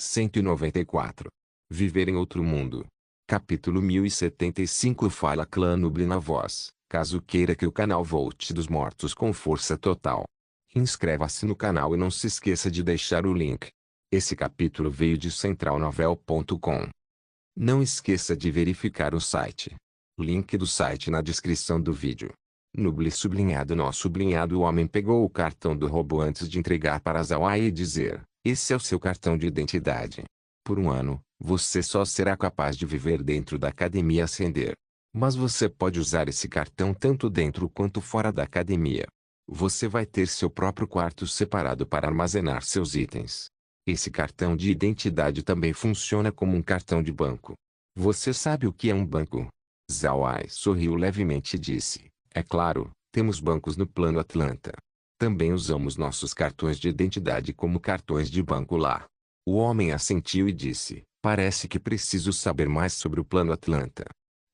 194. Viver em outro mundo. Capítulo 1075. Fala Clã Nubli na voz, caso queira que o canal volte dos mortos com força total. Inscreva-se no canal e não se esqueça de deixar o link. Esse capítulo veio de centralnovel.com. Não esqueça de verificar o site. Link do site na descrição do vídeo. Nubli sublinhado nó sublinhado. O homem pegou o cartão do robô antes de entregar para Zawai e dizer: esse é o seu cartão de identidade. Por um ano, você só será capaz de viver dentro da academia Ascender. Mas você pode usar esse cartão tanto dentro quanto fora da academia. Você vai ter seu próprio quarto separado para armazenar seus itens. Esse cartão de identidade também funciona como um cartão de banco. Você sabe o que é um banco? Zawai sorriu levemente e disse: é claro, temos bancos no plano Atlanta. Também usamos nossos cartões de identidade como cartões de banco lá. O homem assentiu e disse: parece que preciso saber mais sobre o plano Atlanta.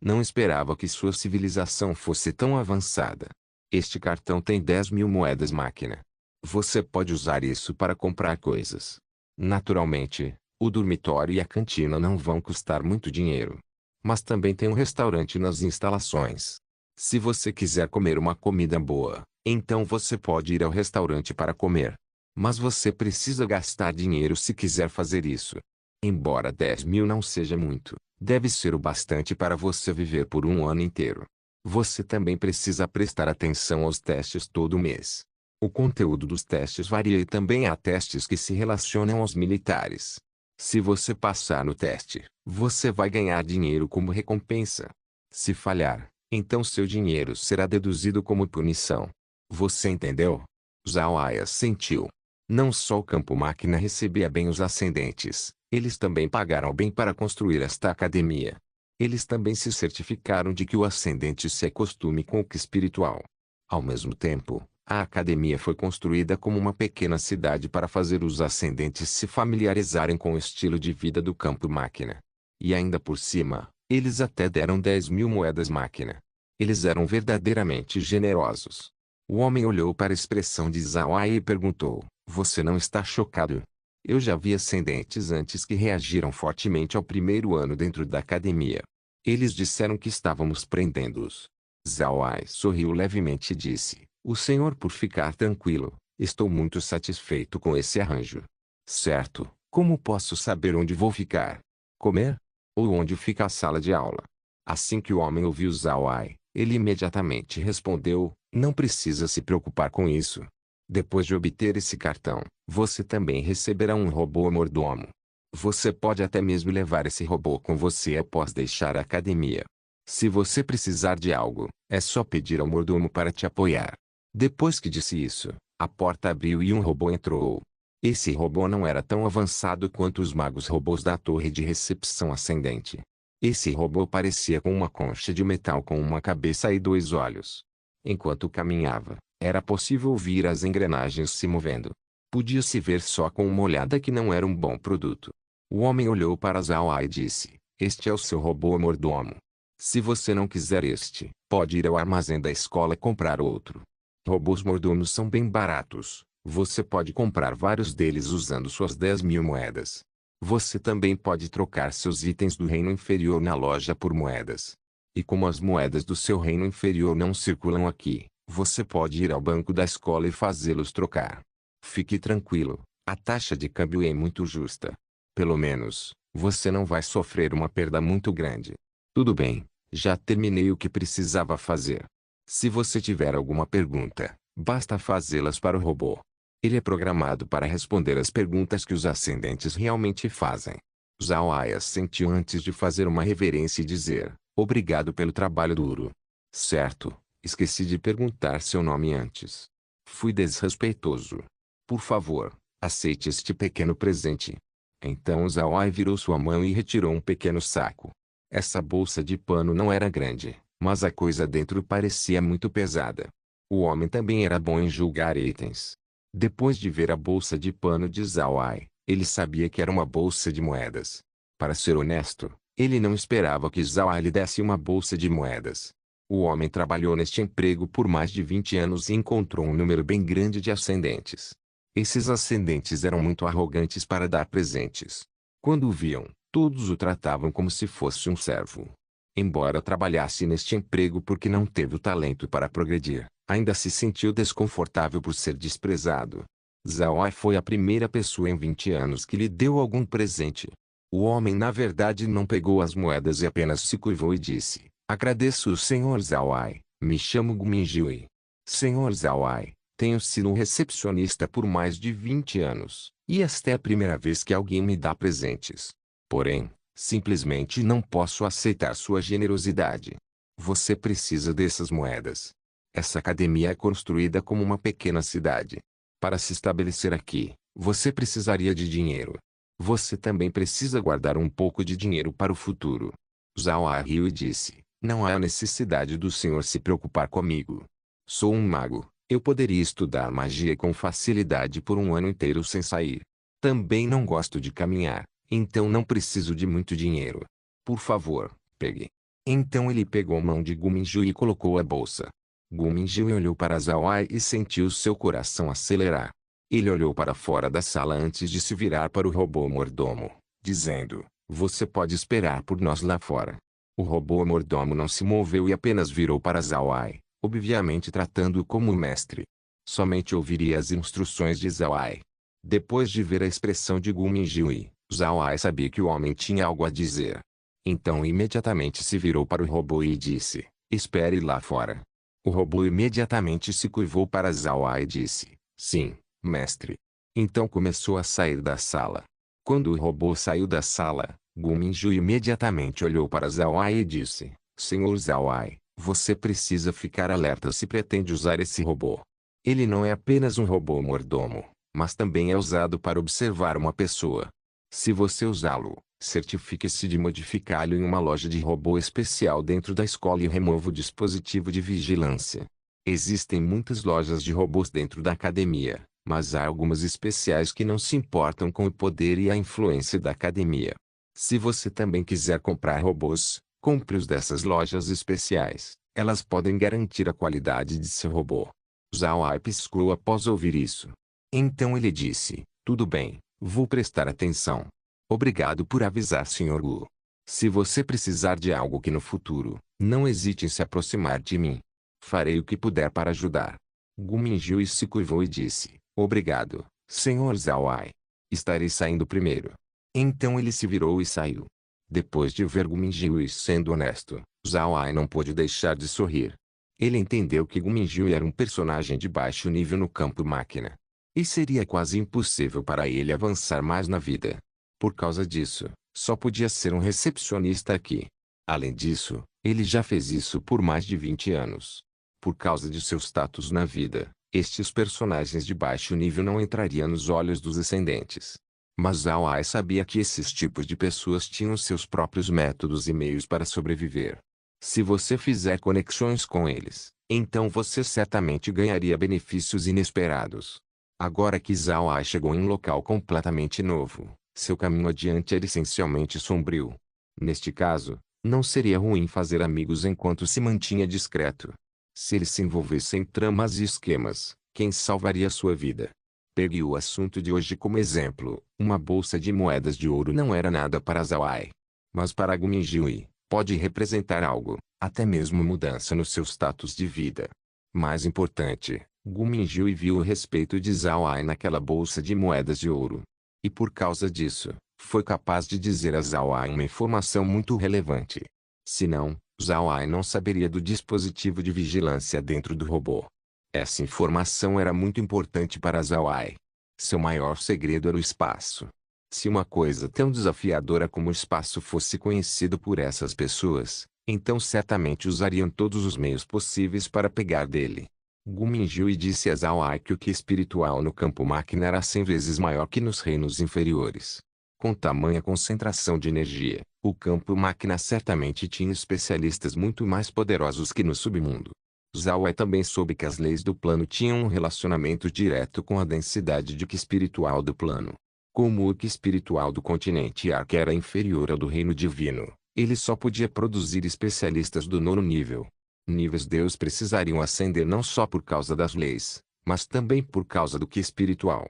Não esperava que sua civilização fosse tão avançada. Este cartão tem 10.000 moedas máquina. Você pode usar isso para comprar coisas. Naturalmente, o dormitório e a cantina não vão custar muito dinheiro. Mas também tem um restaurante nas instalações. Se você quiser comer uma comida boa, então você pode ir ao restaurante para comer. Mas você precisa gastar dinheiro se quiser fazer isso. Embora 10.000 não seja muito, deve ser o bastante para você viver por um ano inteiro. Você também precisa prestar atenção aos testes todo mês. O conteúdo dos testes varia e também há testes que se relacionam aos militares. Se você passar no teste, você vai ganhar dinheiro como recompensa. Se falhar, então seu dinheiro será deduzido como punição. Você entendeu? Zawai assentiu. Não só o campo máquina recebia bem os ascendentes, eles também pagaram bem para construir esta academia. Eles também se certificaram de que o ascendente se acostume com o que espiritual. Ao mesmo tempo, a academia foi construída como uma pequena cidade para fazer os ascendentes se familiarizarem com o estilo de vida do campo máquina. E ainda por cima, eles até deram 10.000 moedas máquina. Eles eram verdadeiramente generosos. O homem olhou para a expressão de Zawai e perguntou: você não está chocado? Eu já vi ascendentes antes que reagiram fortemente ao primeiro ano dentro da academia. Eles disseram que estávamos prendendo-os. Zawai sorriu levemente e disse: o senhor por ficar tranquilo, estou muito satisfeito com esse arranjo. Certo, como posso saber onde vou ficar? Comer? Ou onde fica a sala de aula? Assim que o homem ouviu Zawai, ele imediatamente respondeu: não precisa se preocupar com isso. Depois de obter esse cartão, você também receberá um robô mordomo. Você pode até mesmo levar esse robô com você após deixar a academia. Se você precisar de algo, é só pedir ao mordomo para te apoiar. Depois que disse isso, a porta abriu e um robô entrou. Esse robô não era tão avançado quanto os magos robôs da torre de recepção ascendente. Esse robô parecia com uma concha de metal com uma cabeça e 2 olhos. Enquanto caminhava, era possível ouvir as engrenagens se movendo. Podia-se ver só com uma olhada que não era um bom produto. O homem olhou para Zawai e disse: este é o seu robô mordomo. Se você não quiser este, pode ir ao armazém da escola comprar outro. Robôs mordomos são bem baratos. Você pode comprar vários deles usando suas 10.000 moedas. Você também pode trocar seus itens do reino inferior na loja por moedas. E como as moedas do seu reino inferior não circulam aqui, você pode ir ao banco da escola e fazê-los trocar. Fique tranquilo, a taxa de câmbio é muito justa. Pelo menos, você não vai sofrer uma perda muito grande. Tudo bem, já terminei o que precisava fazer. Se você tiver alguma pergunta, basta fazê-las para o robô. Ele é programado para responder as perguntas que os ascendentes realmente fazem. Zawai assentiu antes de fazer uma reverência e dizer: obrigado pelo trabalho duro. Certo, esqueci de perguntar seu nome antes. Fui desrespeitoso. Por favor, aceite este pequeno presente. Então Zawai virou sua mão e retirou um pequeno saco. Essa bolsa de pano não era grande, mas a coisa dentro parecia muito pesada. O homem também era bom em julgar itens. Depois de ver a bolsa de pano de Zawai, ele sabia que era uma bolsa de moedas. Para ser honesto, ele não esperava que Zawai lhe desse uma bolsa de moedas. O homem trabalhou neste emprego por mais de 20 anos e encontrou um número bem grande de ascendentes. Esses ascendentes eram muito arrogantes para dar presentes. Quando o viam, todos o tratavam como se fosse um servo. Embora trabalhasse neste emprego porque não teve o talento para progredir, ainda se sentiu desconfortável por ser desprezado. Zhao Ai foi a primeira pessoa em 20 anos que lhe deu algum presente. O homem na verdade não pegou as moedas e apenas se curvou e disse: "Agradeço o Sr. Zhao Ai, me chamo Gu Minjiu. Sr. Zhao Ai, tenho sido um recepcionista por mais de 20 anos, e esta é a primeira vez que alguém me dá presentes. Porém, simplesmente não posso aceitar sua generosidade. Você precisa dessas moedas. Essa academia é construída como uma pequena cidade. Para se estabelecer aqui, você precisaria de dinheiro. Você também precisa guardar um pouco de dinheiro para o futuro." Zhao Ai riu e disse: "Não há necessidade do senhor se preocupar comigo. Sou um mago, eu poderia estudar magia com facilidade por um ano inteiro sem sair. Também não gosto de caminhar, então não preciso de muito dinheiro. Por favor, pegue." Então ele pegou a mão de Gu Minjiu e colocou a bolsa. Gu Minjiu olhou para Zhao Ai e sentiu seu coração acelerar. Ele olhou para fora da sala antes de se virar para o robô mordomo, dizendo: "Você pode esperar por nós lá fora." O robô mordomo não se moveu e apenas virou para Zhao Ai, obviamente tratando-o como mestre. Somente ouviria as instruções de Zhao Ai. Depois de ver a expressão de Gu Minjiu, Zhao Ai sabia que o homem tinha algo a dizer. Então imediatamente se virou para o robô e disse: "Espere lá fora." O robô imediatamente se curvou para Zhao Ai e disse: "Sim, mestre." Então começou a sair da sala. Quando o robô saiu da sala, Gu Minjiu imediatamente olhou para Zhao Ai e disse: "Senhor Zhao Ai, você precisa ficar alerta se pretende usar esse robô. Ele não é apenas um robô mordomo, mas também é usado para observar uma pessoa. Se você usá-lo, certifique-se de modificá-lo em uma loja de robô especial dentro da escola e remova o dispositivo de vigilância. Existem muitas lojas de robôs dentro da academia, mas há algumas especiais que não se importam com o poder e a influência da academia. Se você também quiser comprar robôs, compre-os dessas lojas especiais. Elas podem garantir a qualidade de seu robô." Zhao Ai piscou após ouvir isso. Então ele disse: "Tudo bem, vou prestar atenção. Obrigado por avisar, Sr. Gu. Se você precisar de algo que no futuro, não hesite em se aproximar de mim. Farei o que puder para ajudar." Gu Minjiu se curvou e disse: "Obrigado, Sr. Zhao Ai. Estarei saindo primeiro." Então ele se virou e saiu. Depois de ver Gu Minjiu sendo honesto, Zhao Ai não pôde deixar de sorrir. Ele entendeu que Gu Minjiu era um personagem de baixo nível no campo máquina. E seria quase impossível para ele avançar mais na vida. Por causa disso, só podia ser um recepcionista aqui. Além disso, ele já fez isso por mais de 20 anos. Por causa de seu status na vida, estes personagens de baixo nível não entrariam nos olhos dos ascendentes. Mas Zhao Ai sabia que esses tipos de pessoas tinham seus próprios métodos e meios para sobreviver. Se você fizer conexões com eles, então você certamente ganharia benefícios inesperados. Agora que Zhao Ai chegou em um local completamente novo, seu caminho adiante era essencialmente sombrio. Neste caso, não seria ruim fazer amigos enquanto se mantinha discreto. Se ele se envolvesse em tramas e esquemas, quem salvaria sua vida? Pegue o assunto de hoje como exemplo. Uma bolsa de moedas de ouro não era nada para Zhao Ai. Mas para Gu Minjiu, pode representar algo, até mesmo mudança no seu status de vida. Mais importante, Gu Minjiu viu o respeito de Zhao Ai naquela bolsa de moedas de ouro. E por causa disso, foi capaz de dizer a Zhao Ai uma informação muito relevante. Senão, Zhao Ai não saberia do dispositivo de vigilância dentro do robô. Essa informação era muito importante para Zhao Ai. Seu maior segredo era o espaço. Se uma coisa tão desafiadora como o espaço fosse conhecido por essas pessoas, então certamente usariam todos os meios possíveis para pegar dele. Gu Minjiu disse a Zhao Ai que o que espiritual no campo máquina era 100 vezes maior que nos reinos inferiores. Com tamanha concentração de energia, o campo máquina certamente tinha especialistas muito mais poderosos que no submundo. Zhao Ai também soube que as leis do plano tinham um relacionamento direto com a densidade de Qi espiritual do plano. Como o Qi espiritual do continente Ark era inferior ao do reino divino, ele só podia produzir especialistas do nono nível. Níveis Deus precisariam ascender não só por causa das leis, mas também por causa do Qi espiritual.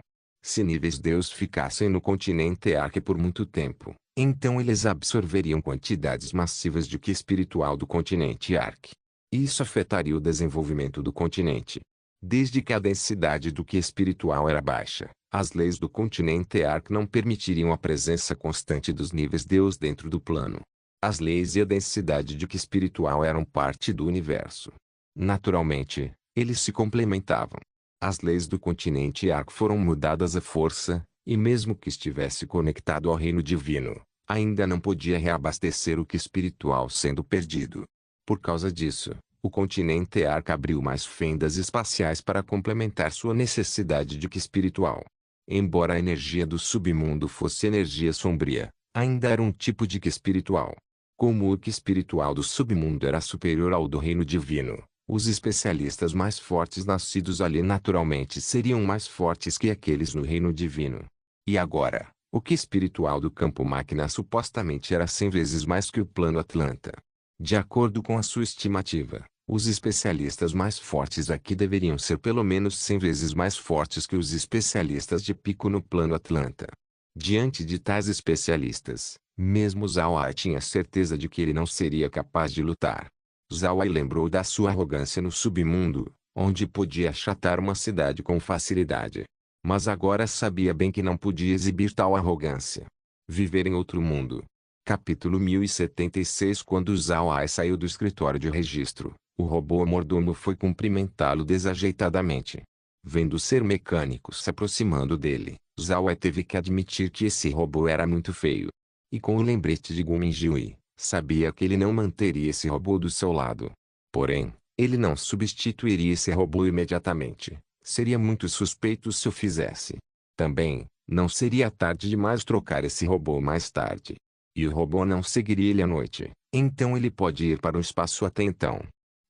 Se níveis Deus ficassem no continente Ark por muito tempo, então eles absorveriam quantidades massivas de Ki espiritual do continente Ark. Isso afetaria o desenvolvimento do continente. Desde que a densidade do Ki espiritual era baixa, as leis do continente Ark não permitiriam a presença constante dos níveis Deus dentro do plano. As leis e a densidade de Ki espiritual eram parte do universo. Naturalmente, eles se complementavam. As leis do continente Ark foram mudadas à força, e mesmo que estivesse conectado ao reino divino, ainda não podia reabastecer o Ki espiritual sendo perdido. Por causa disso, o continente Ark abriu mais fendas espaciais para complementar sua necessidade de Ki espiritual. Embora a energia do submundo fosse energia sombria, ainda era um tipo de Ki espiritual. Como o Ki espiritual do submundo era superior ao do reino divino, os especialistas mais fortes nascidos ali naturalmente seriam mais fortes que aqueles no reino divino. E agora, o Ki espiritual do campo máquina supostamente era 100 vezes mais que o plano Atlanta. De acordo com a sua estimativa, os especialistas mais fortes aqui deveriam ser pelo menos 100 vezes mais fortes que os especialistas de pico no plano Atlanta. Diante de tais especialistas, mesmo Zhao Ai tinha certeza de que ele não seria capaz de lutar. Zhao Ai lembrou da sua arrogância no submundo, onde podia achatar uma cidade com facilidade. Mas agora sabia bem que não podia exibir tal arrogância. Viver em outro mundo. Capítulo 1076. Quando Zhao Ai saiu do escritório de registro, o robô mordomo foi cumprimentá-lo desajeitadamente. Vendo o ser mecânico se aproximando dele, Zhao Ai teve que admitir que esse robô era muito feio. E com o lembrete de Gu Minjiu, sabia que ele não manteria esse robô do seu lado. Porém, ele não substituiria esse robô imediatamente. Seria muito suspeito se o fizesse. Também, não seria tarde demais trocar esse robô mais tarde. E o robô não seguiria ele à noite, então ele pode ir para o espaço até então.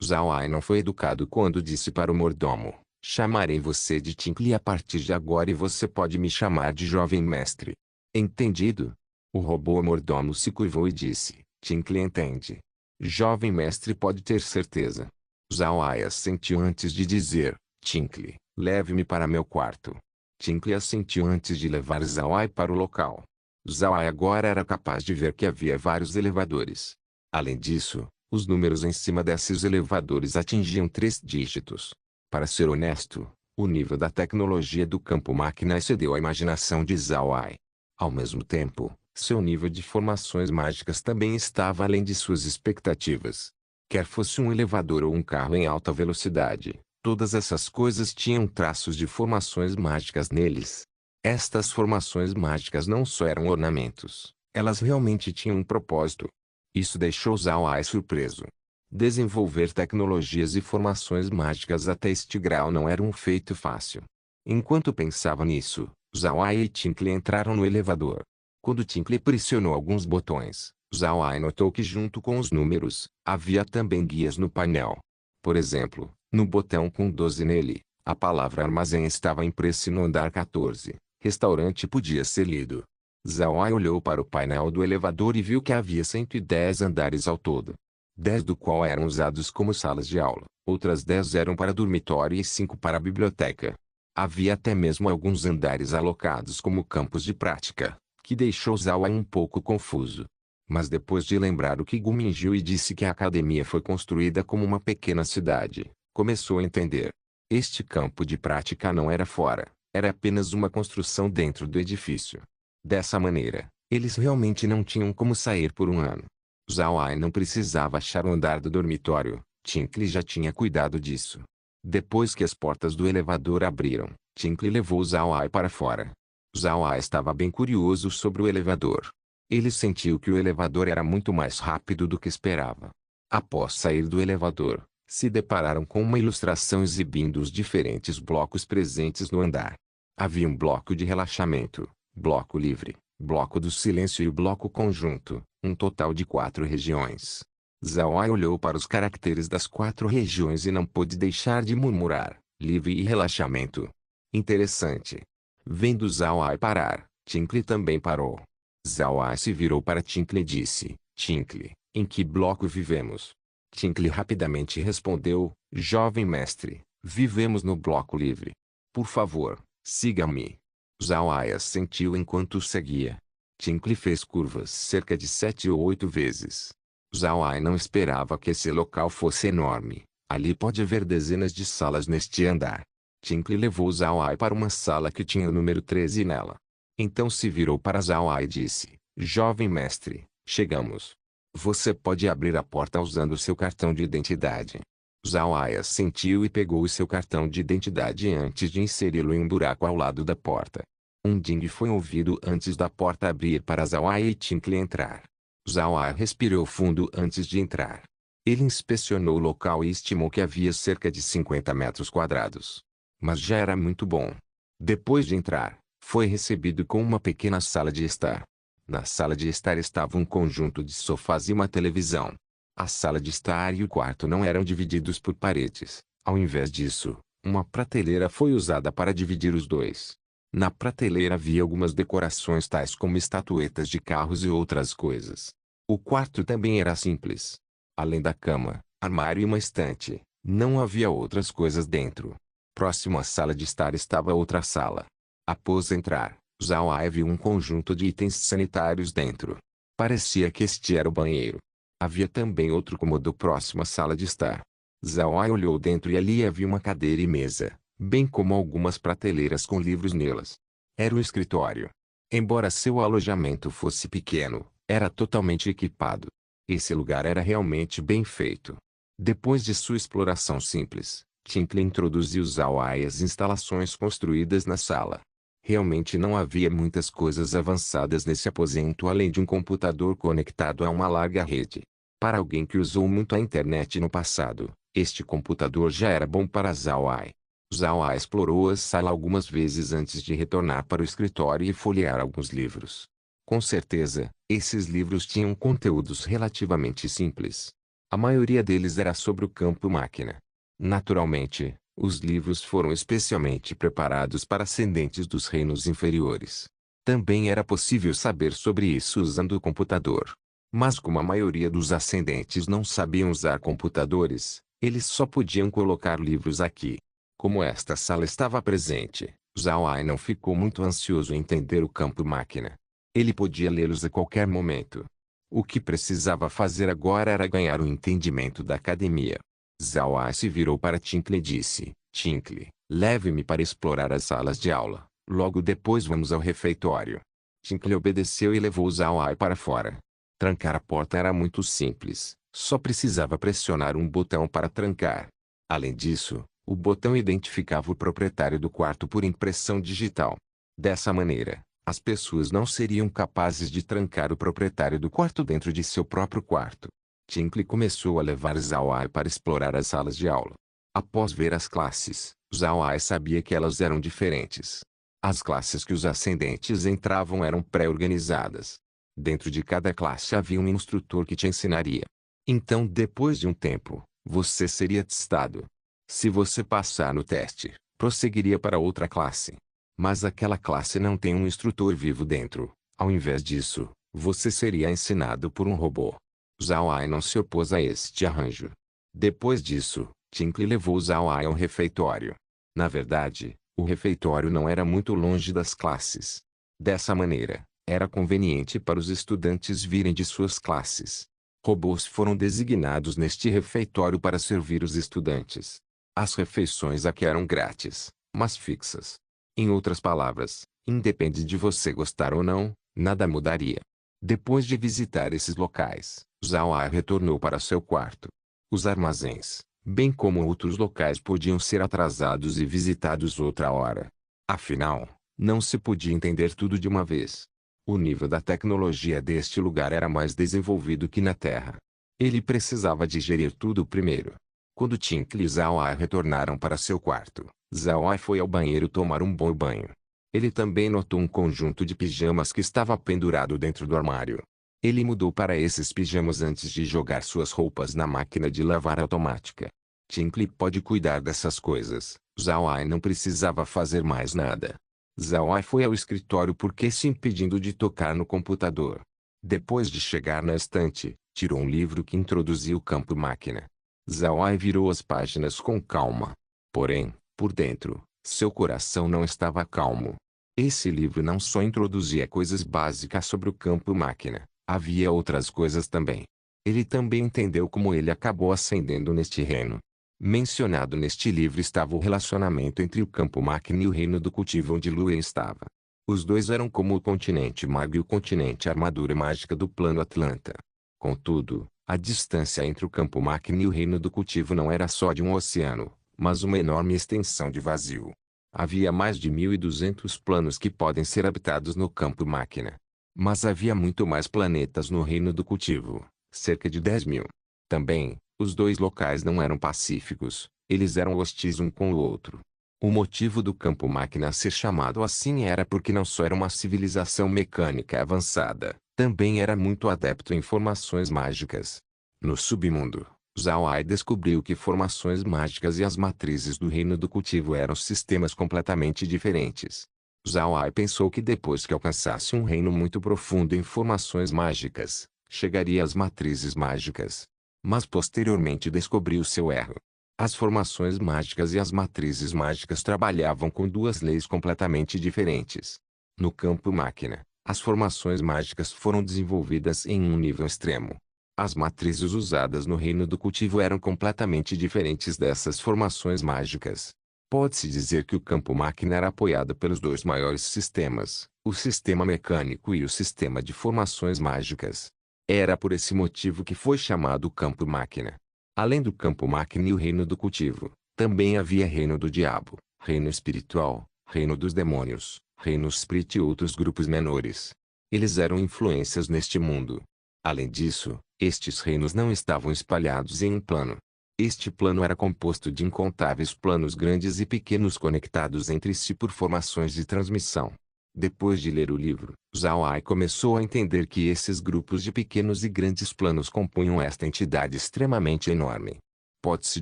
Zhao Ai não foi educado quando disse para o mordomo: chamarei você de Tinkle a partir de agora e você pode me chamar de jovem mestre. Entendido? O robô mordomo se curvou e disse: Tinkle entende. Jovem mestre pode ter certeza. Zhao Ai assentiu antes de dizer: Tinkle, leve-me para meu quarto. Tinkle assentiu antes de levar Zhao Ai para o local. Zhao Ai agora era capaz de ver que havia vários elevadores. Além disso, os números em cima desses elevadores atingiam 3 dígitos. Para ser honesto, o nível da tecnologia do campo máquina excedeu a imaginação de Zhao Ai. Ao mesmo tempo, seu nível de formações mágicas também estava além de suas expectativas. Quer fosse um elevador ou um carro em alta velocidade, todas essas coisas tinham traços de formações mágicas neles. Estas formações mágicas não só eram ornamentos, elas realmente tinham um propósito. Isso deixou Zhao Ai surpreso. Desenvolver tecnologias e formações mágicas até este grau não era um feito fácil. Enquanto pensava nisso, Zhao Ai e Tinkle entraram no elevador. Quando Tinkle pressionou alguns botões, Zhao Ai notou que junto com os números, havia também guias no painel. Por exemplo, no botão com 12 nele, a palavra armazém estava impressa no andar 14. Restaurante podia ser lido. Zhao Ai olhou para o painel do elevador e viu que havia 110 andares ao todo. 10 do qual eram usados como salas de aula, outras 10 eram para dormitório e 5 para biblioteca. Havia até mesmo alguns andares alocados como campos de prática, que deixou Zhao Ai um pouco confuso. Mas depois de lembrar o que Gu Minjiu disse que a academia foi construída como uma pequena cidade, começou a entender. Este campo de prática não era fora, era apenas uma construção dentro do edifício. Dessa maneira, eles realmente não tinham como sair por um ano. Zhao Ai não precisava achar o andar do dormitório, Tinkle já tinha cuidado disso. Depois que as portas do elevador abriram, Tinkle levou Zhao Ai para fora. Zhao Ai estava bem curioso sobre o elevador. Ele sentiu que o elevador era muito mais rápido do que esperava. Após sair do elevador, se depararam com uma ilustração exibindo os diferentes blocos presentes no andar. Havia um bloco de relaxamento, bloco livre, bloco do silêncio e o bloco conjunto, um total de 4 regiões. Zhao Ai olhou para os caracteres das 4 regiões e não pôde deixar de murmurar: livre e relaxamento. Interessante. Vendo Zhao Ai parar, Tinkle também parou. Zhao Ai se virou para Tinkle e disse: Tinkle, em que bloco vivemos? Tinkle rapidamente respondeu: jovem mestre, vivemos no bloco livre. Por favor, siga-me. Zhao Ai assentiu enquanto seguia. Tinkle fez curvas cerca de 7 ou 8 vezes. Zhao Ai não esperava que esse local fosse enorme. Ali pode haver dezenas de salas neste andar. Tinkle levou Zhao Ai para uma sala que tinha o número 13 nela. Então se virou para Zhao Ai e disse: Jovem mestre, chegamos. Você pode abrir a porta usando seu cartão de identidade. Zhao Ai assentiu e pegou o seu cartão de identidade antes de inseri-lo em um buraco ao lado da porta. Um ding foi ouvido antes da porta abrir para Zhao Ai e Tinkle entrar. Zhao Ai respirou fundo antes de entrar. Ele inspecionou o local e estimou que havia cerca de 50 metros quadrados. Mas já era muito bom. Depois de entrar, foi recebido com uma pequena sala de estar. Na sala de estar estava um conjunto de sofás e uma televisão. A sala de estar e o quarto não eram divididos por paredes. Ao invés disso, uma prateleira foi usada para dividir os dois. Na prateleira havia algumas decorações tais como estatuetas de carros e outras coisas. O quarto também era simples. Além da cama, armário e uma estante, não havia outras coisas dentro. Próximo à sala de estar estava outra sala. Após entrar, Zhao Ai viu um conjunto de itens sanitários dentro. Parecia que este era o banheiro. Havia também outro cômodo próximo à sala de estar. Zhao Ai olhou dentro e ali havia uma cadeira e mesa, bem como algumas prateleiras com livros nelas. Era o escritório. Embora seu alojamento fosse pequeno, era totalmente equipado. Esse lugar era realmente bem feito. Depois de sua exploração simples, Tinkle introduziu Zhao Ai às instalações construídas na sala. Realmente não havia muitas coisas avançadas nesse aposento além de um computador conectado a uma larga rede. Para alguém que usou muito a internet no passado, este computador já era bom para Zhao Ai. Zhao Ai explorou a sala algumas vezes antes de retornar para o escritório e folhear alguns livros. Com certeza, esses livros tinham conteúdos relativamente simples. A maioria deles era sobre o campo máquina. Naturalmente, os livros foram especialmente preparados para ascendentes dos reinos inferiores. Também era possível saber sobre isso usando o computador. Mas como a maioria dos ascendentes não sabiam usar computadores, eles só podiam colocar livros aqui. Como esta sala estava presente, Zhao Ai não ficou muito ansioso em entender o campo máquina. Ele podia lê-los a qualquer momento. O que precisava fazer agora era ganhar o entendimento da academia. Zhao Ai se virou para Tinkle e disse: Tinkle, leve-me para explorar as salas de aula. Logo depois vamos ao refeitório. Tinkle obedeceu e levou Zhao Ai para fora. Trancar a porta era muito simples. Só precisava pressionar um botão para trancar. Além disso, o botão identificava o proprietário do quarto por impressão digital. Dessa maneira, as pessoas não seriam capazes de trancar o proprietário do quarto dentro de seu próprio quarto. Tinkle começou a levar Zhao Ai para explorar as salas de aula. Após ver as classes, Zhao Ai sabia que elas eram diferentes. As classes que os ascendentes entravam eram pré-organizadas. Dentro de cada classe havia um instrutor que te ensinaria. Então, depois de um tempo, você seria testado. Se você passar no teste, prosseguiria para outra classe. Mas aquela classe não tem um instrutor vivo dentro. Ao invés disso, você seria ensinado por um robô. Zhao Ai não se opôs a este arranjo. Depois disso, Tinkle levou Zhao Ai ao refeitório. Na verdade, o refeitório não era muito longe das classes. Dessa maneira, era conveniente para os estudantes virem de suas classes. Robôs foram designados neste refeitório para servir os estudantes. As refeições aqui eram grátis, mas fixas. Em outras palavras, independe de você gostar ou não, nada mudaria. Depois de visitar esses locais, Zhao Ai retornou para seu quarto. Os armazéns, bem como outros locais podiam ser atrasados e visitados outra hora. Afinal, não se podia entender tudo de uma vez. O nível da tecnologia deste lugar era mais desenvolvido que na Terra. Ele precisava digerir tudo primeiro. Quando Tinkle e Zhao Ai retornaram para seu quarto, Zhao Ai foi ao banheiro tomar um bom banho. Ele também notou um conjunto de pijamas que estava pendurado dentro do armário. Ele mudou para esses pijamas antes de jogar suas roupas na máquina de lavar automática. Tinkle pode cuidar dessas coisas. Zhao Ai não precisava fazer mais nada. Zhao Ai foi ao escritório porque se impedindo de tocar no computador. Depois de chegar na estante, tirou um livro que introduzia o campo máquina. Zhao Ai virou as páginas com calma. Porém, por dentro, seu coração não estava calmo. Esse livro não só introduzia coisas básicas sobre o campo máquina, havia outras coisas também. Ele também entendeu como ele acabou ascendendo neste reino. Mencionado neste livro estava o relacionamento entre o campo máquina e o reino do cultivo onde Lúen estava. Os dois eram como o continente mago e o continente armadura mágica do plano Atlanta. Contudo, a distância entre o campo máquina e o reino do cultivo não era só de um oceano, mas uma enorme extensão de vazio. Havia mais de 1.200 planos que podem ser habitados no campo máquina. Mas havia muito mais planetas no reino do cultivo, cerca de 10.000. Também, os dois locais não eram pacíficos, eles eram hostis um com o outro. O motivo do campo máquina ser chamado assim era porque não só era uma civilização mecânica avançada, também era muito adepto em formações mágicas. No submundo, Zhao Ai descobriu que formações mágicas e as matrizes do reino do cultivo eram sistemas completamente diferentes. Zhao Ai pensou que depois que alcançasse um reino muito profundo em formações mágicas, chegaria às matrizes mágicas. Mas posteriormente descobriu seu erro. As formações mágicas e as matrizes mágicas trabalhavam com duas leis completamente diferentes. No campo máquina, as formações mágicas foram desenvolvidas em um nível extremo. As matrizes usadas no reino do cultivo eram completamente diferentes dessas formações mágicas. Pode-se dizer que o campo máquina era apoiado pelos dois maiores sistemas, o sistema mecânico e o sistema de formações mágicas. Era por esse motivo que foi chamado campo máquina. Além do campo máquina e o reino do cultivo, também havia reino do diabo, reino espiritual, reino dos demônios, reino espírito e outros grupos menores. Eles eram influências neste mundo. Além disso, estes reinos não estavam espalhados em um plano. Este plano era composto de incontáveis planos grandes e pequenos conectados entre si por formações de transmissão. Depois de ler o livro, Zhao Ai começou a entender que esses grupos de pequenos e grandes planos compunham esta entidade extremamente enorme. Pode-se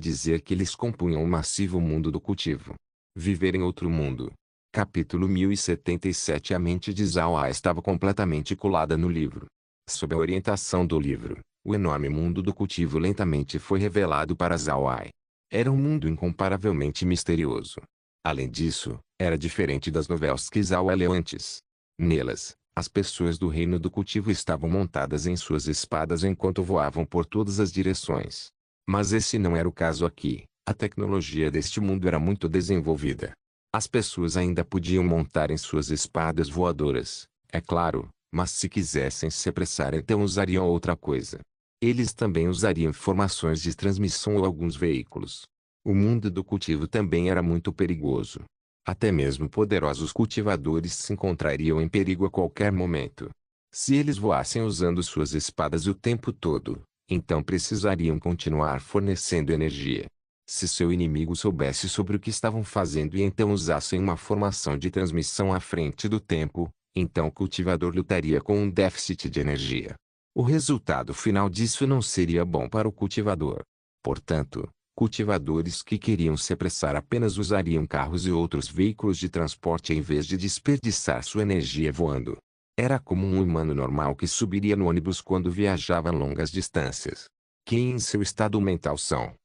dizer que eles compunham o massivo mundo do cultivo. Viver em outro mundo. Capítulo 1077. A mente de Zhao Ai estava completamente colada no livro. Sob a orientação do livro, o enorme mundo do cultivo lentamente foi revelado para Zhao Ai. Era um mundo incomparavelmente misterioso. Além disso, era diferente das novelas que Zhao Ai leu antes. Nelas, as pessoas do reino do cultivo estavam montadas em suas espadas enquanto voavam por todas as direções. Mas esse não era o caso aqui. A tecnologia deste mundo era muito desenvolvida. As pessoas ainda podiam montar em suas espadas voadoras, é claro, mas se quisessem se apressar então usariam outra coisa. Eles também usariam formações de transmissão ou alguns veículos. O mundo do cultivo também era muito perigoso. Até mesmo poderosos cultivadores se encontrariam em perigo a qualquer momento. Se eles voassem usando suas espadas o tempo todo, então precisariam continuar fornecendo energia. Se seu inimigo soubesse sobre o que estavam fazendo e então usassem uma formação de transmissão à frente do tempo, então o cultivador lutaria com um déficit de energia. O resultado final disso não seria bom para o cultivador. Portanto, cultivadores que queriam se apressar apenas usariam carros e outros veículos de transporte em vez de desperdiçar sua energia voando. Era como um humano normal que subiria no ônibus quando viajava longas distâncias. Quem em seu estado mental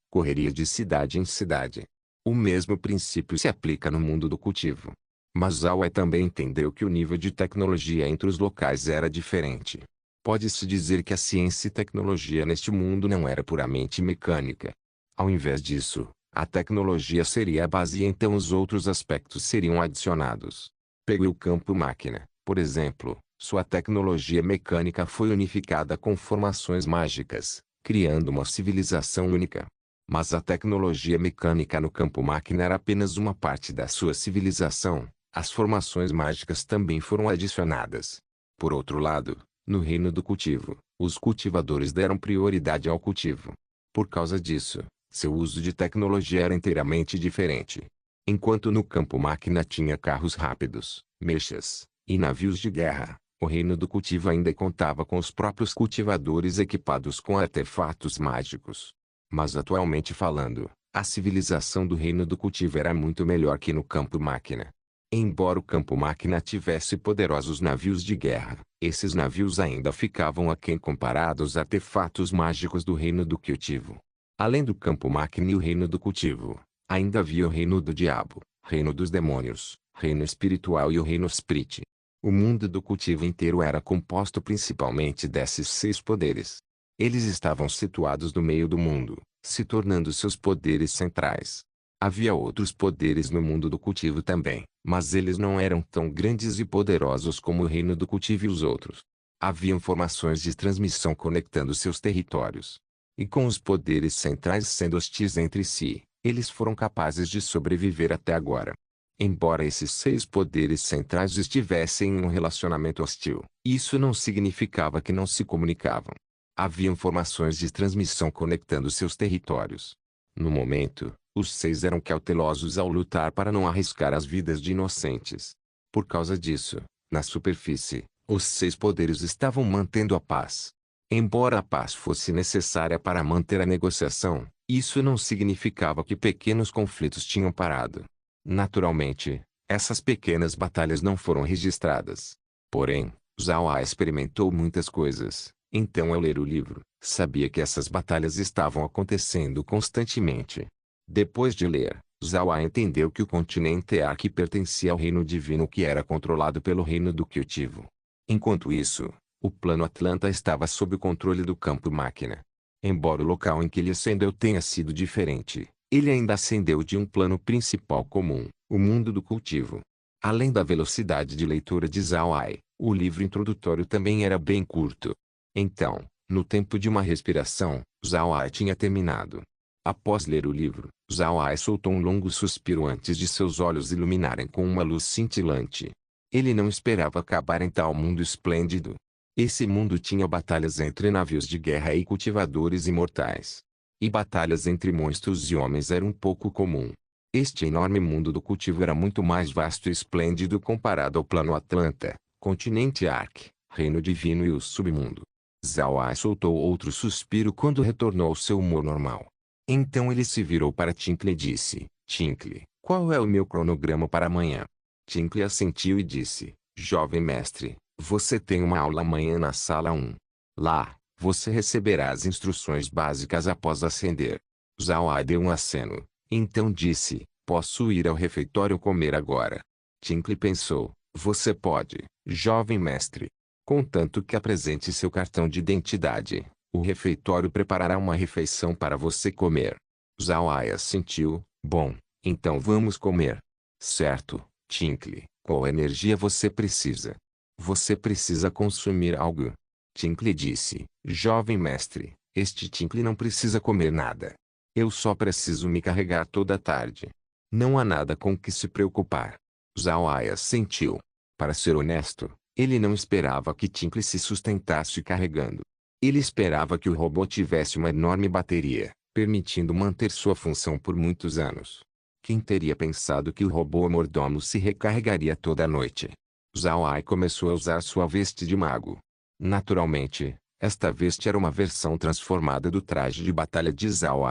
correria de cidade em cidade. O mesmo princípio se aplica no mundo do cultivo. Mas Zhao Ai também entendeu que o nível de tecnologia entre os locais era diferente. Pode-se dizer que a ciência e tecnologia neste mundo não era puramente mecânica. Ao invés disso, a tecnologia seria a base e então os outros aspectos seriam adicionados. Pegue o campo máquina, por exemplo, sua tecnologia mecânica foi unificada com formações mágicas, criando uma civilização única. Mas a tecnologia mecânica no campo máquina era apenas uma parte da sua civilização, as formações mágicas também foram adicionadas. Por outro lado, no reino do cultivo, os cultivadores deram prioridade ao cultivo. Por causa disso, seu uso de tecnologia era inteiramente diferente. Enquanto no campo máquina tinha carros rápidos, mechas, e navios de guerra, o reino do cultivo ainda contava com os próprios cultivadores equipados com artefatos mágicos. Mas atualmente falando, a civilização do reino do cultivo era muito melhor que no campo máquina. Embora o campo máquina tivesse poderosos navios de guerra, esses navios ainda ficavam aquém comparados aos artefatos mágicos do reino do cultivo. Além do campo máquina e o reino do cultivo, ainda havia o reino do diabo, reino dos demônios, reino espiritual e o reino Spirit. O mundo do cultivo inteiro era composto principalmente desses 6 poderes. Eles estavam situados no meio do mundo, se tornando seus poderes centrais. Havia outros poderes no mundo do cultivo também, mas eles não eram tão grandes e poderosos como o reino do cultivo e os outros. Haviam formações de transmissão conectando seus territórios. E com os poderes centrais sendo hostis entre si, eles foram capazes de sobreviver até agora. Embora esses 6 poderes centrais estivessem em um relacionamento hostil, isso não significava que não se comunicavam. Haviam formações de transmissão conectando seus territórios. No momento, os 6 eram cautelosos ao lutar para não arriscar as vidas de inocentes. Por causa disso, na superfície, os 6 poderes estavam mantendo a paz. Embora a paz fosse necessária para manter a negociação, isso não significava que pequenos conflitos tinham parado. Naturalmente, essas pequenas batalhas não foram registradas. Porém, Zhao experimentou muitas coisas, então ao ler o livro, sabia que essas batalhas estavam acontecendo constantemente. Depois de ler, Zhao entendeu que o continente Ark pertencia ao reino divino que era controlado pelo reino do cultivo. Enquanto isso, o plano Atlanta estava sob o controle do campo máquina. Embora o local em que ele ascendeu tenha sido diferente, ele ainda ascendeu de um plano principal comum, o mundo do cultivo. Além da velocidade de leitura de Zhao, o livro introdutório também era bem curto. Então, no tempo de uma respiração, Zhao tinha terminado. Após ler o livro, Zhao soltou um longo suspiro antes de seus olhos iluminarem com uma luz cintilante. Ele não esperava acabar em tal mundo esplêndido. Esse mundo tinha batalhas entre navios de guerra e cultivadores imortais. E batalhas entre monstros e homens eram um pouco comum. Este enorme mundo do cultivo era muito mais vasto e esplêndido comparado ao plano Atlanta, continente Ark, reino divino e o submundo. Zhao soltou outro suspiro quando retornou ao seu humor normal. Então ele se virou para Tinkle e disse: Tinkle, qual é o meu cronograma para amanhã? Tinkle assentiu e disse: Jovem mestre, você tem uma aula amanhã na sala 1. Lá, você receberá as instruções básicas após ascender. Zhao deu um aceno. Então disse: Posso ir ao refeitório comer agora? Tinkle pensou: Você pode, jovem mestre. Contanto que apresente seu cartão de identidade, o refeitório preparará uma refeição para você comer. Zhao assentiu: Bom, então vamos comer. Certo, Tinkle, qual energia você precisa? Você precisa consumir algo. Tinkle disse: Jovem mestre, este Tinkle não precisa comer nada. Eu só preciso me carregar toda a tarde. Não há nada com que se preocupar. Zhao assentiu. Para ser honesto, ele não esperava que Tinkle se sustentasse carregando. Ele esperava que o robô tivesse uma enorme bateria, permitindo manter sua função por muitos anos. Quem teria pensado que o robô mordomo se recarregaria toda a noite? Zhao começou a usar sua veste de mago. Naturalmente, esta veste era uma versão transformada do traje de batalha de Zhao.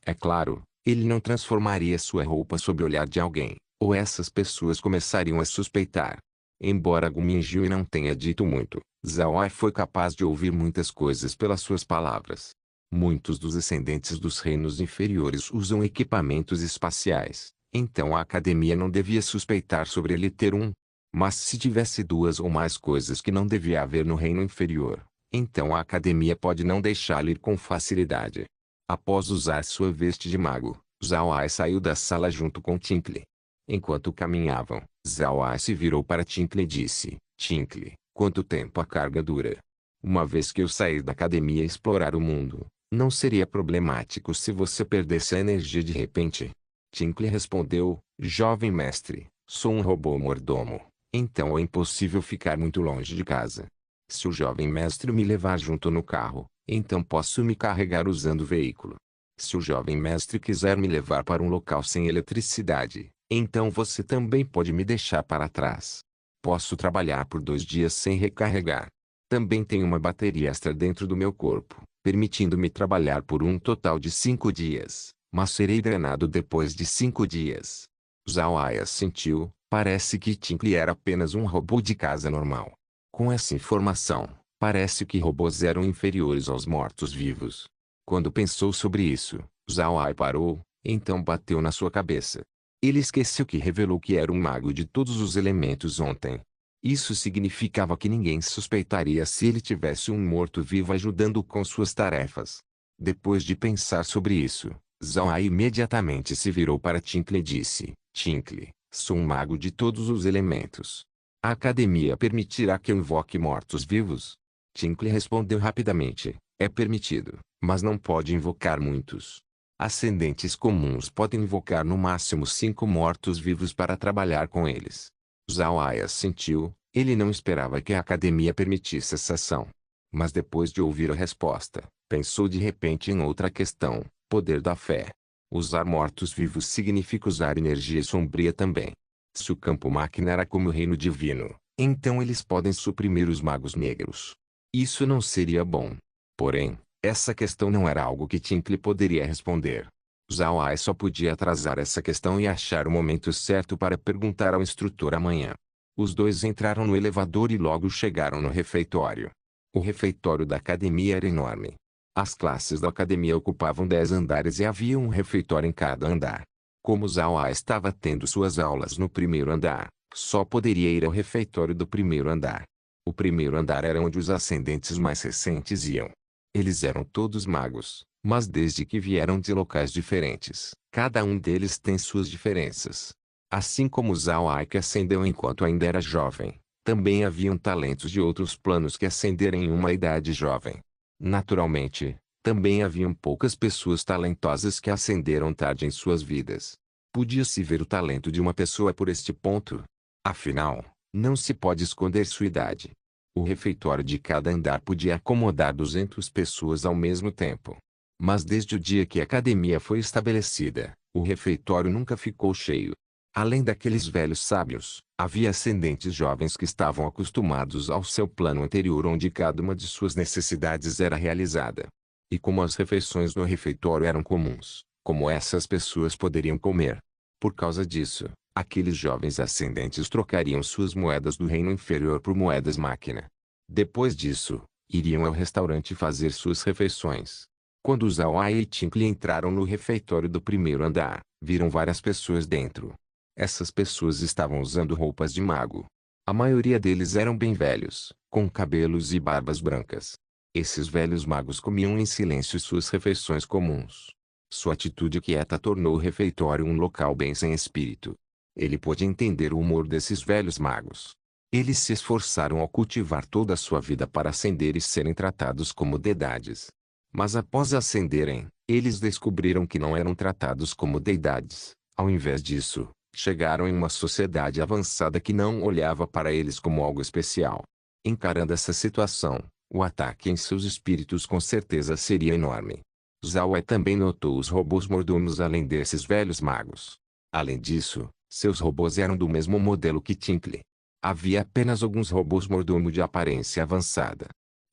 É claro, ele não transformaria sua roupa sob o olhar de alguém, ou essas pessoas começariam a suspeitar. Embora Gu Minjiu não tenha dito muito, Zhao foi capaz de ouvir muitas coisas pelas suas palavras. Muitos dos ascendentes dos reinos inferiores usam equipamentos espaciais, então a academia não devia suspeitar sobre ele ter um. Mas se tivesse 2 ou mais coisas que não devia haver no reino inferior, então a academia pode não deixá-lo ir com facilidade. Após usar sua veste de mago, Zhao saiu da sala junto com Tinkle. Enquanto caminhavam, Zhao se virou para Tinkle e disse: Tinkle, quanto tempo a carga dura? Uma vez que eu sair da academia e explorar o mundo, não seria problemático se você perdesse a energia de repente. Tinkle respondeu: Jovem mestre, sou um robô mordomo, então é impossível ficar muito longe de casa. Se o jovem mestre me levar junto no carro, então posso me carregar usando o veículo. Se o jovem mestre quiser me levar para um local sem eletricidade, então você também pode me deixar para trás. Posso trabalhar por 2 dias sem recarregar. Também tenho uma bateria extra dentro do meu corpo, permitindo-me trabalhar por um total de 5 dias, mas serei drenado depois de 5 dias. Zhao assentiu. Parece que Tinkle era apenas um robô de casa normal. Com essa informação, parece que robôs eram inferiores aos mortos-vivos. Quando pensou sobre isso, Zhao parou, então bateu na sua cabeça. Ele esqueceu que revelou que era um mago de todos os elementos ontem. Isso significava que ninguém suspeitaria se ele tivesse um morto-vivo ajudando-o com suas tarefas. Depois de pensar sobre isso, Zhao Ai imediatamente se virou para Tinkle e disse: Tinkle, sou um mago de todos os elementos. A academia permitirá que eu invoque mortos-vivos? Tinkle respondeu rapidamente: é permitido, mas não pode invocar muitos. Ascendentes comuns podem invocar no máximo 5 mortos-vivos para trabalhar com eles. Zhao Ai assentiu. Ele não esperava que a academia permitisse essa ação. Mas depois de ouvir a resposta, pensou de repente em outra questão: poder da fé. Usar mortos-vivos significa usar energia sombria também. Se o campo máquina era como o reino divino, então eles podem suprimir os magos negros. Isso não seria bom. Porém, essa questão não era algo que Tinkle poderia responder. Zhao Ai só podia atrasar essa questão e achar o momento certo para perguntar ao instrutor amanhã. Os dois entraram no elevador e logo chegaram no refeitório. O refeitório da academia era enorme. As classes da academia ocupavam 10 andares e havia um refeitório em cada andar. Como Zhao Ai estava tendo suas aulas no primeiro andar, só poderia ir ao refeitório do primeiro andar. O primeiro andar era onde os ascendentes mais recentes iam. Eles eram todos magos, mas desde que vieram de locais diferentes, cada um deles tem suas diferenças. Assim como Zhao Ai que ascendeu enquanto ainda era jovem, também haviam talentos de outros planos que ascenderam em uma idade jovem. Naturalmente, também haviam poucas pessoas talentosas que ascenderam tarde em suas vidas. Podia-se ver o talento de uma pessoa por este ponto. Afinal, não se pode esconder sua idade. O refeitório de cada andar podia acomodar 200 pessoas ao mesmo tempo. Mas desde o dia que a academia foi estabelecida, o refeitório nunca ficou cheio. Além daqueles velhos sábios, havia ascendentes jovens que estavam acostumados ao seu plano anterior onde cada uma de suas necessidades era realizada. E como as refeições no refeitório eram comuns, como essas pessoas poderiam comer? Por causa disso, aqueles jovens ascendentes trocariam suas moedas do reino inferior por moedas máquina. Depois disso, iriam ao restaurante fazer suas refeições. Quando Zhao Ai e Tinkle entraram no refeitório do primeiro andar, viram várias pessoas dentro. Essas pessoas estavam usando roupas de mago. A maioria deles eram bem velhos, com cabelos e barbas brancas. Esses velhos magos comiam em silêncio suas refeições comuns. Sua atitude quieta tornou o refeitório um local bem sem espírito. Ele pôde entender o humor desses velhos magos. Eles se esforçaram ao cultivar toda a sua vida para ascender e serem tratados como deidades. Mas após ascenderem, eles descobriram que não eram tratados como deidades. Ao invés disso, chegaram em uma sociedade avançada que não olhava para eles como algo especial. Encarando essa situação, o ataque em seus espíritos com certeza seria enorme. Zhao Ai também notou os robôs mordomos além desses velhos magos. Além disso, seus robôs eram do mesmo modelo que Tinkle. Havia apenas alguns robôs mordomo de aparência avançada.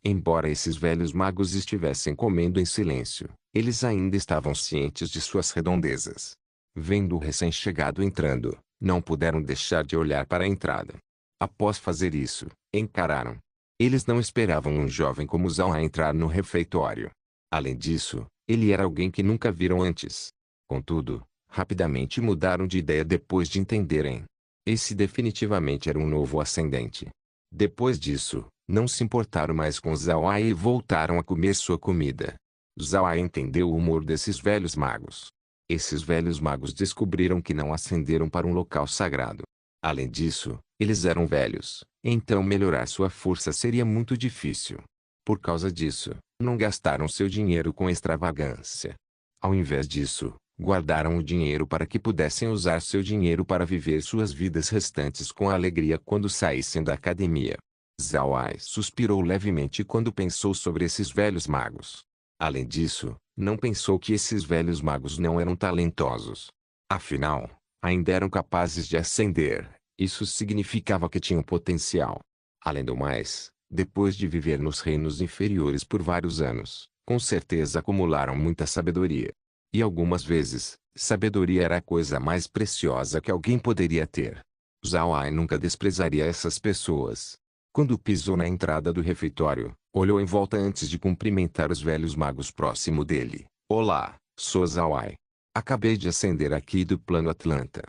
Embora esses velhos magos estivessem comendo em silêncio, eles ainda estavam cientes de suas redondezas. Vendo o recém-chegado entrando, não puderam deixar de olhar para a entrada. Após fazer isso, encararam. Eles não esperavam um jovem como Zhao Ai entrar no refeitório. Além disso, ele era alguém que nunca viram antes. Contudo, rapidamente mudaram de ideia depois de entenderem. Esse definitivamente era um novo ascendente. Depois disso, não se importaram mais com Zhao Ai e voltaram a comer sua comida. Zhao Ai entendeu o humor desses velhos magos. Esses velhos magos descobriram que não ascenderam para um local sagrado. Além disso, eles eram velhos, então melhorar sua força seria muito difícil. Por causa disso, não gastaram seu dinheiro com extravagância. Ao invés disso, guardaram o dinheiro para que pudessem usar seu dinheiro para viver suas vidas restantes com alegria quando saíssem da academia. Zhao Ai suspirou levemente quando pensou sobre esses velhos magos. Além disso, não pensou que esses velhos magos não eram talentosos. Afinal, ainda eram capazes de ascender. Isso significava que tinham potencial. Além do mais, depois de viver nos reinos inferiores por vários anos, com certeza acumularam muita sabedoria. E algumas vezes, sabedoria era a coisa mais preciosa que alguém poderia ter. Zhao Ai nunca desprezaria essas pessoas. Quando pisou na entrada do refeitório, olhou em volta antes de cumprimentar os velhos magos próximo dele. Olá, sou Zhao Ai. Acabei de ascender aqui do plano Atlanta.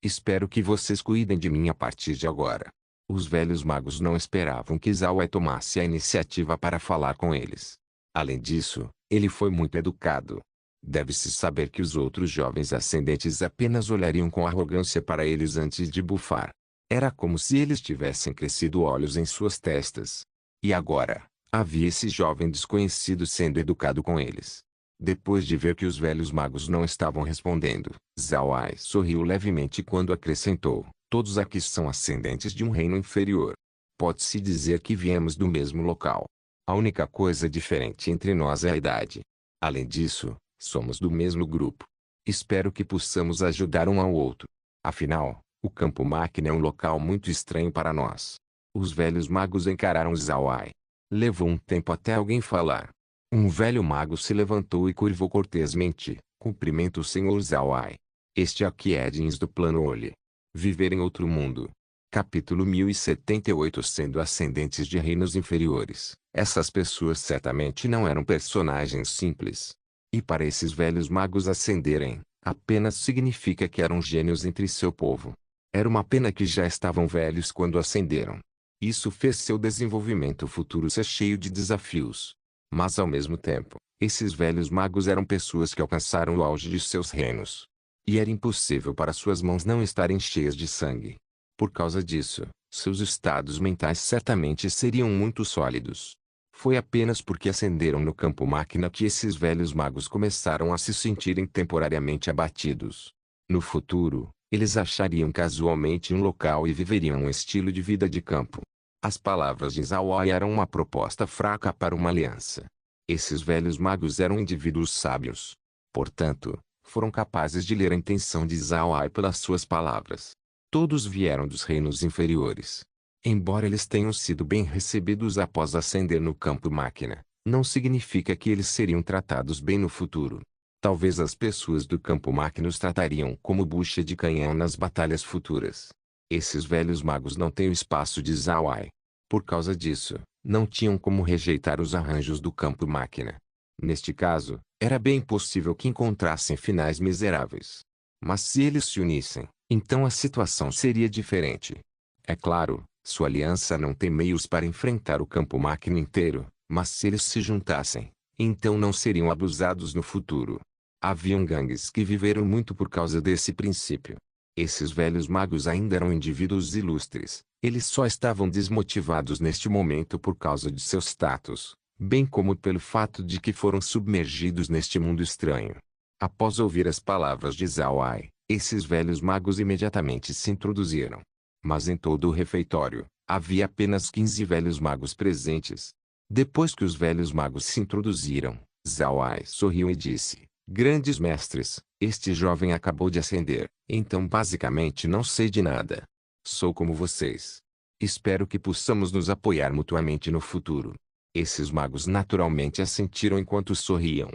Espero que vocês cuidem de mim a partir de agora. Os velhos magos não esperavam que Zhao Ai tomasse a iniciativa para falar com eles. Além disso, ele foi muito educado. Deve-se saber que os outros jovens ascendentes apenas olhariam com arrogância para eles antes de bufar. Era como se eles tivessem crescido olhos em suas testas. E agora, havia esse jovem desconhecido sendo educado com eles. Depois de ver que os velhos magos não estavam respondendo, Zhao Ai sorriu levemente quando acrescentou: todos aqui são ascendentes de um reino inferior. Pode-se dizer que viemos do mesmo local. A única coisa diferente entre nós é a idade. Além disso, somos do mesmo grupo. Espero que possamos ajudar um ao outro. Afinal, o campo máquina é um local muito estranho para nós. Os velhos magos encararam Zhao Ai. Levou um tempo até alguém falar. Um velho mago se levantou e curvou cortesmente: cumprimento o Senhor Zhao Ai. Este aqui é Jeans do plano Oli. Viver em outro mundo. Capítulo 1078. Sendo ascendentes de reinos inferiores, essas pessoas certamente não eram personagens simples. E para esses velhos magos ascenderem, apenas significa que eram gênios entre seu povo. Era uma pena que já estavam velhos quando ascenderam. Isso fez seu desenvolvimento futuro ser cheio de desafios. Mas ao mesmo tempo, esses velhos magos eram pessoas que alcançaram o auge de seus reinos. E era impossível para suas mãos não estarem cheias de sangue. Por causa disso, seus estados mentais certamente seriam muito sólidos. Foi apenas porque ascenderam no campo máquina que esses velhos magos começaram a se sentirem temporariamente abatidos. No futuro, eles achariam casualmente um local e viveriam um estilo de vida de campo. As palavras de Zhao Ai eram uma proposta fraca para uma aliança. Esses velhos magos eram indivíduos sábios. Portanto, foram capazes de ler a intenção de Zhao Ai pelas suas palavras. Todos vieram dos reinos inferiores. Embora eles tenham sido bem recebidos após ascender no campo máquina, não significa que eles seriam tratados bem no futuro. Talvez as pessoas do campo máquina os tratariam como bucha de canhão nas batalhas futuras. Esses velhos magos não têm o espaço de Zhao Ai. Por causa disso, não tinham como rejeitar os arranjos do campo máquina. Neste caso, era bem possível que encontrassem finais miseráveis. Mas se eles se unissem, então a situação seria diferente. É claro, sua aliança não tem meios para enfrentar o campo máquina inteiro, mas se eles se juntassem, então não seriam abusados no futuro. Haviam gangues que viveram muito por causa desse princípio. Esses velhos magos ainda eram indivíduos ilustres. Eles só estavam desmotivados neste momento por causa de seu status, bem como pelo fato de que foram submergidos neste mundo estranho. Após ouvir as palavras de Zhao Ai, esses velhos magos imediatamente se introduziram. Mas em todo o refeitório, havia apenas 15 velhos magos presentes. Depois que os velhos magos se introduziram, Zhao Ai sorriu e disse: grandes mestres, este jovem acabou de ascender, então basicamente não sei de nada. Sou como vocês. Espero que possamos nos apoiar mutuamente no futuro. Esses magos naturalmente assentiram enquanto sorriam.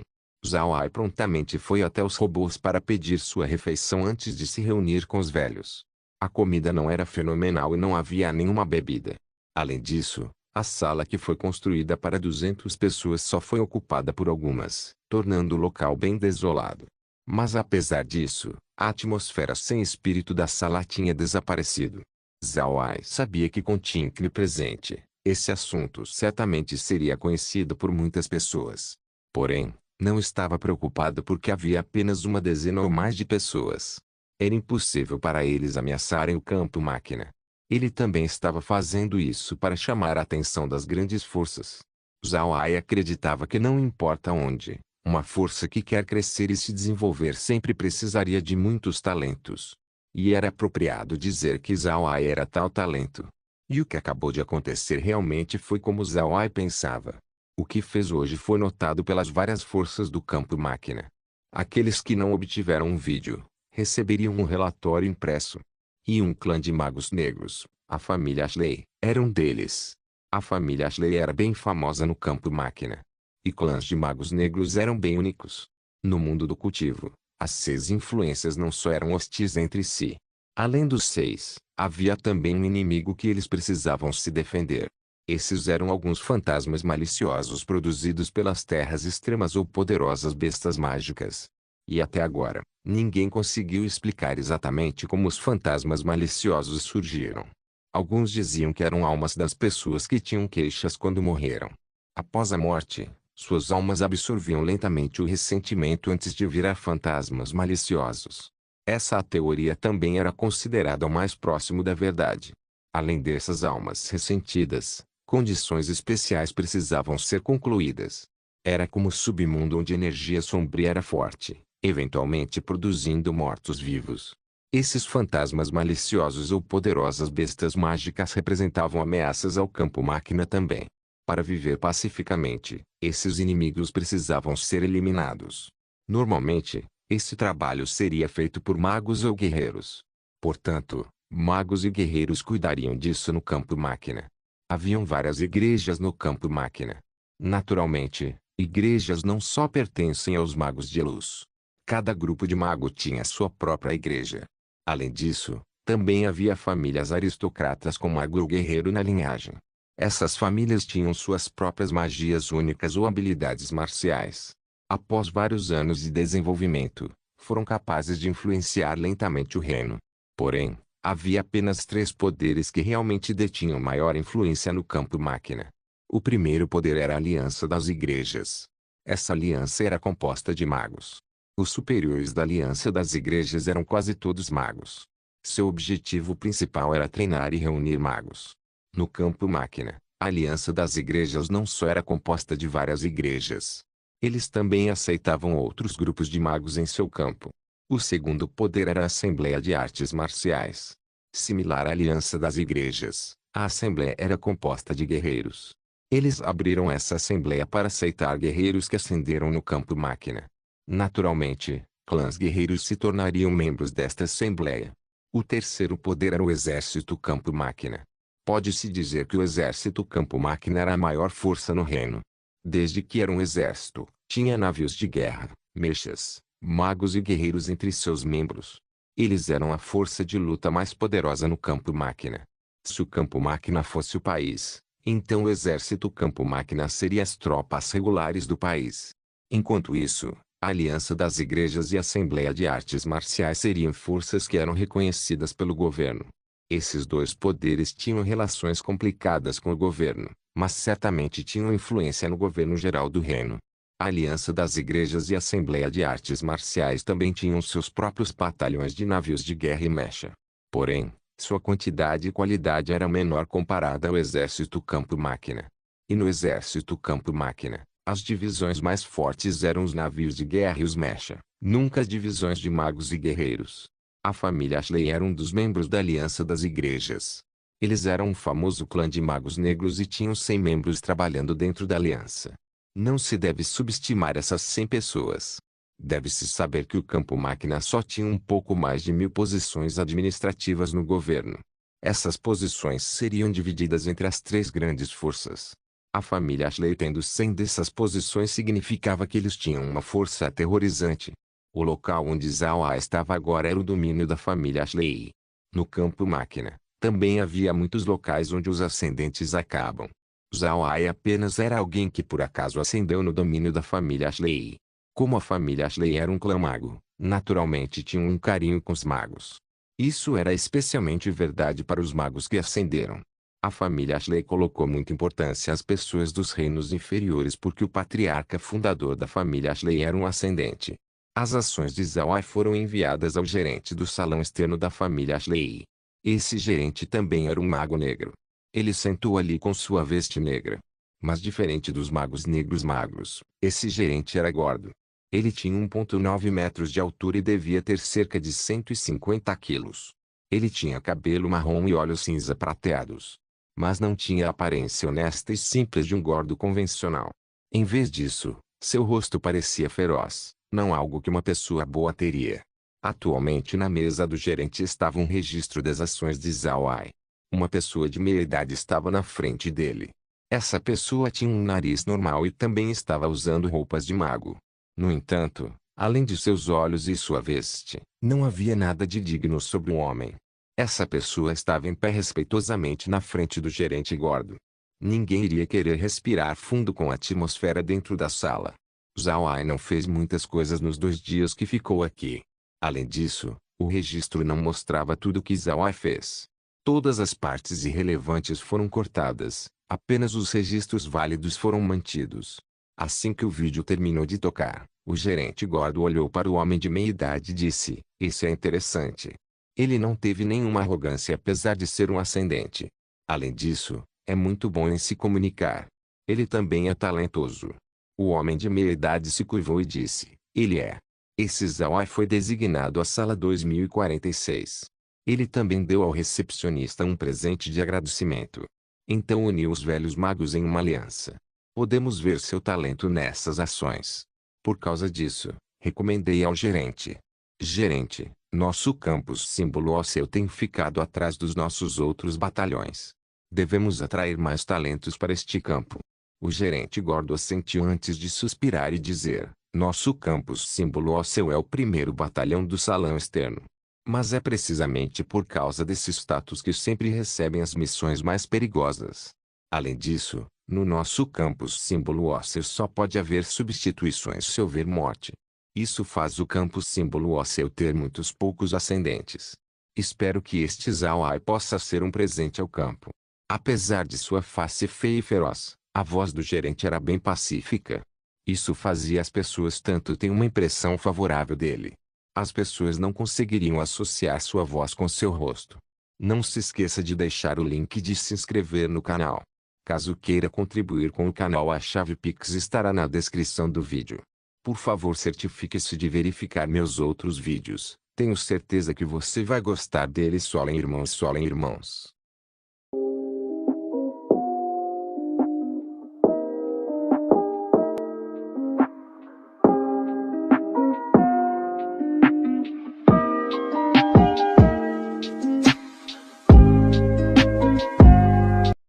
Zhao Ai prontamente foi até os robôs para pedir sua refeição antes de se reunir com os velhos. A comida não era fenomenal e não havia nenhuma bebida. Além disso, a sala que foi construída para 200 pessoas só foi ocupada por algumas, tornando o local bem desolado. Mas apesar disso, a atmosfera sem espírito da sala tinha desaparecido. Zhao Ai sabia que com Tinkle presente, esse assunto certamente seria conhecido por muitas pessoas. Porém, não estava preocupado porque havia apenas uma dezena ou mais de pessoas. Era impossível para eles ameaçarem o campo máquina. Ele também estava fazendo isso para chamar a atenção das grandes forças. Zhao Ai acreditava que não importa onde, uma força que quer crescer e se desenvolver sempre precisaria de muitos talentos. E era apropriado dizer que Zhao Ai era tal talento. E o que acabou de acontecer realmente foi como Zhao Ai pensava. O que fez hoje foi notado pelas várias forças do campo máquina. Aqueles que não obtiveram um vídeo, receberiam um relatório impresso. E um clã de magos negros, a família Ashley, era um deles. A família Ashley era bem famosa no campo máquina. E clãs de magos negros eram bem únicos. No mundo do cultivo, as 6 influências não só eram hostis entre si. Além dos 6, havia também um inimigo que eles precisavam se defender. Esses eram alguns fantasmas maliciosos produzidos pelas terras extremas ou poderosas bestas mágicas. E até agora, Ninguém conseguiu explicar exatamente como os fantasmas maliciosos surgiram. Alguns diziam que eram almas das pessoas que tinham queixas quando morreram. Após a morte, suas almas absorviam lentamente o ressentimento antes de virar fantasmas maliciosos. Essa teoria também era considerada o mais próximo da verdade. Além dessas almas ressentidas, condições especiais precisavam ser concluídas. Era como o submundo onde a energia sombria era forte, eventualmente produzindo mortos-vivos. Esses fantasmas maliciosos ou poderosas bestas mágicas representavam ameaças ao campo-máquina também. Para viver pacificamente, esses inimigos precisavam ser eliminados. Normalmente, esse trabalho seria feito por magos ou guerreiros. Portanto, magos e guerreiros cuidariam disso no campo-máquina. Haviam várias igrejas no campo-máquina. Naturalmente, igrejas não só pertencem aos magos de luz. Cada grupo de mago tinha sua própria igreja. Além disso, também havia famílias aristocratas com mago ou guerreiro na linhagem. Essas famílias tinham suas próprias magias únicas ou habilidades marciais. Após vários anos de desenvolvimento, foram capazes de influenciar lentamente o reino. Porém, havia apenas 3 poderes que realmente detinham maior influência no campo-máquina. O primeiro poder era a Aliança das Igrejas. Essa aliança era composta de magos. Os superiores da Aliança das Igrejas eram quase todos magos. Seu objetivo principal era treinar e reunir magos. No campo-máquina, a Aliança das Igrejas não só era composta de várias igrejas. Eles também aceitavam outros grupos de magos em seu campo. O segundo poder era a Assembleia de Artes Marciais. Similar à Aliança das Igrejas, a Assembleia era composta de guerreiros. Eles abriram essa Assembleia para aceitar guerreiros que ascenderam no campo-máquina. Naturalmente, clãs guerreiros se tornariam membros desta Assembleia. O terceiro poder era o Exército Campo-Máquina. Pode-se dizer que o Exército Campo-Máquina era a maior força no reino. Desde que era um exército, tinha navios de guerra, mechas, magos e guerreiros entre seus membros. Eles eram a força de luta mais poderosa no campo-máquina. Se o campo-máquina fosse o país, então o exército campo-máquina seria as tropas regulares do país. Enquanto isso, a Aliança das Igrejas e a Assembleia de Artes Marciais seriam forças que eram reconhecidas pelo governo. Esses 2 poderes tinham relações complicadas com o governo, mas certamente tinham influência no governo geral do reino. A Aliança das Igrejas e a Assembleia de Artes Marciais também tinham seus próprios batalhões de navios de guerra e mecha. Porém, sua quantidade e qualidade era menor comparada ao Exército Campo-Máquina. E no Exército Campo-Máquina, as divisões mais fortes eram os navios de guerra e os mecha, nunca as divisões de magos e guerreiros. A família Ashley era um dos membros da Aliança das Igrejas. Eles eram um famoso clã de magos negros e tinham 100 membros trabalhando dentro da aliança. Não se deve subestimar essas 100 pessoas. Deve-se saber que o campo-máquina só tinha um pouco mais de 1000 posições administrativas no governo. Essas posições seriam divididas entre as 3 grandes forças. A família Ashley tendo 100 dessas posições significava que eles tinham uma força aterrorizante. O local onde Zawa estava agora era o domínio da família Ashley. No campo-máquina, também havia muitos locais onde os ascendentes acabam. Zawa apenas era alguém que por acaso ascendeu no domínio da família Ashley. Como a família Ashley era um clã mago, naturalmente tinham um carinho com os magos. Isso era especialmente verdade para os magos que ascenderam. A família Ashley colocou muita importância às pessoas dos reinos inferiores porque o patriarca fundador da família Ashley era um ascendente. As ações de Zawa foram enviadas ao gerente do salão externo da família Ashley. Esse gerente também era um mago negro. Ele sentou ali com sua veste negra. Mas diferente dos magos negros magros, esse gerente era gordo. Ele tinha 1,9 metros de altura e devia ter cerca de 150 quilos. Ele tinha cabelo marrom e olhos cinza prateados. Mas não tinha a aparência honesta e simples de um gordo convencional. Em vez disso, seu rosto parecia feroz, não algo que uma pessoa boa teria. Atualmente na mesa do gerente estava um registro das ações de Zawai. Uma pessoa de meia idade estava na frente dele. Essa pessoa tinha um nariz normal e também estava usando roupas de mago. No entanto, além de seus olhos e sua veste, não havia nada de digno sobre o homem. Essa pessoa estava em pé respeitosamente na frente do gerente gordo. Ninguém iria querer respirar fundo com a atmosfera dentro da sala. Zawai não fez muitas coisas nos 2 dias que ficou aqui. Além disso, o registro não mostrava tudo o que Zawai fez. Todas as partes irrelevantes foram cortadas, apenas os registros válidos foram mantidos. Assim que o vídeo terminou de tocar, o gerente gordo olhou para o homem de meia-idade e disse: "Isso é interessante." Ele não teve nenhuma arrogância apesar de ser um ascendente. Além disso, é muito bom em se comunicar. Ele também é talentoso. O homem de meia-idade se curvou e disse: "Ele é." Esse Zawai foi designado à sala 2046. Ele também deu ao recepcionista um presente de agradecimento. Então uniu os velhos magos em uma aliança. Podemos ver seu talento nessas ações. Por causa disso, recomendei ao gerente. Gerente, nosso campus símbolo ósseo tem ficado atrás dos nossos outros batalhões. Devemos atrair mais talentos para este campo. O gerente gordo assentiu antes de suspirar e dizer: "Nosso campus símbolo ósseo é o primeiro batalhão do salão externo. Mas é precisamente por causa desse status que sempre recebem as missões mais perigosas. Além disso, no nosso campus símbolo ósseo só pode haver substituições se houver morte. Isso faz o campus símbolo ósseo ter muitos poucos ascendentes. Espero que este Zawai possa ser um presente ao campo." Apesar de sua face feia e feroz, a voz do gerente era bem pacífica. Isso fazia as pessoas tanto ter uma impressão favorável dele. As pessoas não conseguiriam associar sua voz com seu rosto. Não se esqueça de deixar o link de se inscrever no canal. Caso queira contribuir com o canal, a chave Pix estará na descrição do vídeo. Por favor, certifique-se de verificar meus outros vídeos. Tenho certeza que você vai gostar deles. Solen irmãos, Solen irmãos.